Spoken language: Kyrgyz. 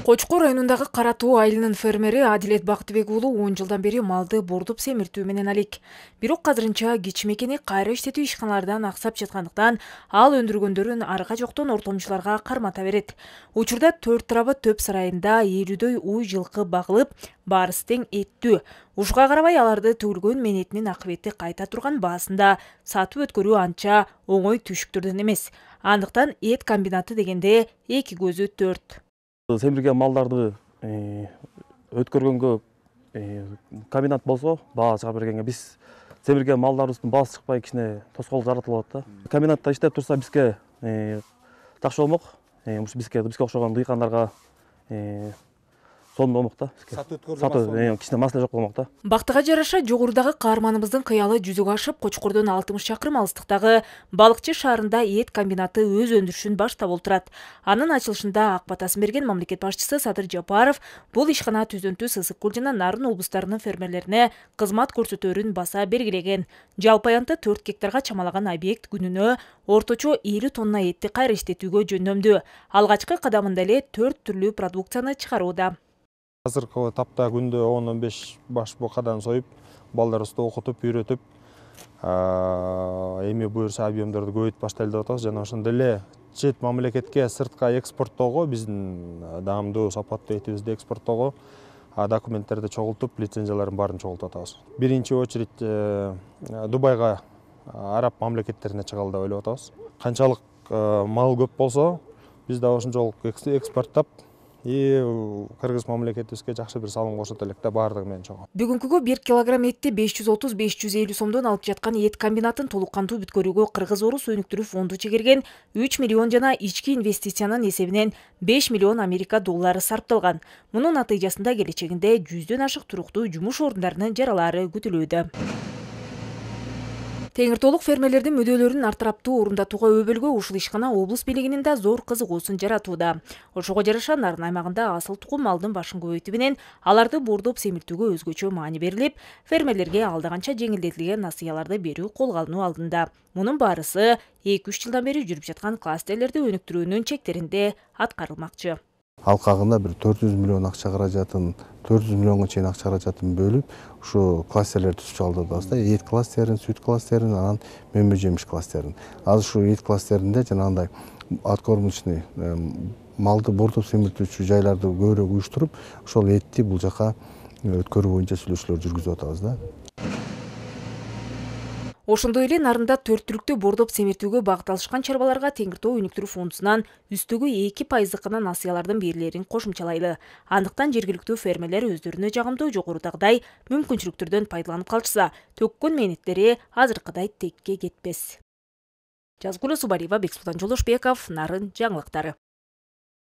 Кочкор районундагы Кара Тоо айылынын фермери Адилет Бактыбек уулу 10 жылдан бери малды бордуп семиртүү менен алек. Бирок азырынча кичмекени кайра иштетүү ишканалардан аксап жаткандыктан ал өндүргөндөрүн арга жоктон ортомчуларга кармата берет. Учурда 4 тарабы төп сарайында 50дөй уй жылкы багылып, баарысы тең эттүү. Ушуга карабай аларды төгүлгөн менетинин акыбети кайта турган баасында сатып өткөрүү анча оңой түшүктөрдөн эмес. Андыктан эт комбинаты дегенде эки көзү төрт. Семирген малдарды өткөргөнгө комбинат болсо, баа чыга бергенге биз семирген малдарыбыздын баасы чыкпай кичине тоскоол жаратылып атат да. Комбинатта иштеп турса бизге жакшы болмок. Бизге окшогон дыйкандарга сонун болмок да. Сатуу кичине маселе жок болмок да. Бактыга жараша жогорудагы каарманыбыздын кыялы жүзүгө ашып, Кочкордон 60 чакырым алыстыктагы Балыкчы шаарында эт комбинаты өз өндүрүшүн баштап олтурат. Анын ачылышында ак батасын берген мамлекет башчысы Садыр Жапаров бул ишкана Түзөнтүү, Сысык Көл жана Нарын облустарынын фермерлерине кызмат көрсөтөөрүн баса белгилеген. Жалпы аянты 4 гектарга чамалаган объект күнүнө орточо 50 тонна этти кайра иштетүүгө жөндөмдүү. Алгачкы кадамында эле 4 түрлүү продукцияны чыгарууда. Азыркы тапта күндө 10-15 баш букадан союп, балдарыбызды окутуп, үйрөтүп, эми буюрса объемдорду көбөйтүп баштайлы деп атабыз. Жана ошондой эле чет мамлекетке сыртка экспорттоого, биздин даамдуу сапаттуу этибизди экспорттоого документтерди чогултуп, лицензияларын баарын чогултуп атабыз. Биринчи очередь Дубайга, араб мамлекеттерине чыгалы деп ойлоп атабыз. Канчалык мал көп болсо, биз да ошончолук экспорттап, Кыргыз мамлекетибизге жакшы бир салым кошот элек да, баардыгы менен чогуу. Бүгүнкүгө 1 килограмм этти 530-550 сомдон алып жаткан эт комбинатын толук кандуу бүткөрүүгө Кыргыз Орус өнүктүрүү фонду чегерген 3 миллион жана ички инвестициянын эсебинен 5 миллион Америка доллары сарпталган. Мунун натыйжасында келечегинде 100дөн ашык туруктуу жумуш орундарынын жаралары күтүлүүдө. Теңиртоолук фермерлердин мүдөлөрүн артараптуу орундатууга өбөлгө ушул ишкана облус бийлигинин да зор кызыгуусун жаратууда. Ошого жараша Нарын аймагында асыл тукум малдын башын көбөйтүү менен аларды бордоп семиртүүгө өзгөчө маани берилип, фермерлерге алда канча жеңилдетилген насыяларды берүү колго алынуу алдында. Мунун баарысы 2-3 жылдан бери жүрүп жаткан кластерлерди өнүктүрүүнүн чектеринде аткарылмакчы. Алкагында бир 400 миллион акча каражатын, 400 миллионго чейин акча каражатын бөлүп, ушу кластерлерди түзүп чыгарды да. Эт кластерин, сүт кластерин, анан мөмө жемиш кластерин. Азыр ушу эт кластеринде жанагындай откормочный малды бордоп семиртүүчү жайларды көбүрөөк уюштуруп, ошол этти бул жака өткөрүү боюнча сүйлөшүүлөр жүргүзүп атабыз да. Ошондой эле Нарында 4 түлүктү бордоп семиртүүгө багытталышкан чарбаларга Теңиртоо өнүктүрүү фондунан үстүгү 2% гана насыялардын берилерин кошумчалайлы. Андыктан жергиликтүү фермерлер өздөрүнө жагымдуу жогорудагыдай мүмкүнчүлүктөрдөн пайдаланып калышса, төккөн мээнеттери азыркыдай текке кетпес. Жазгулы Субариева, Бексултан Жолошбеков, Нарын жаңылыктары.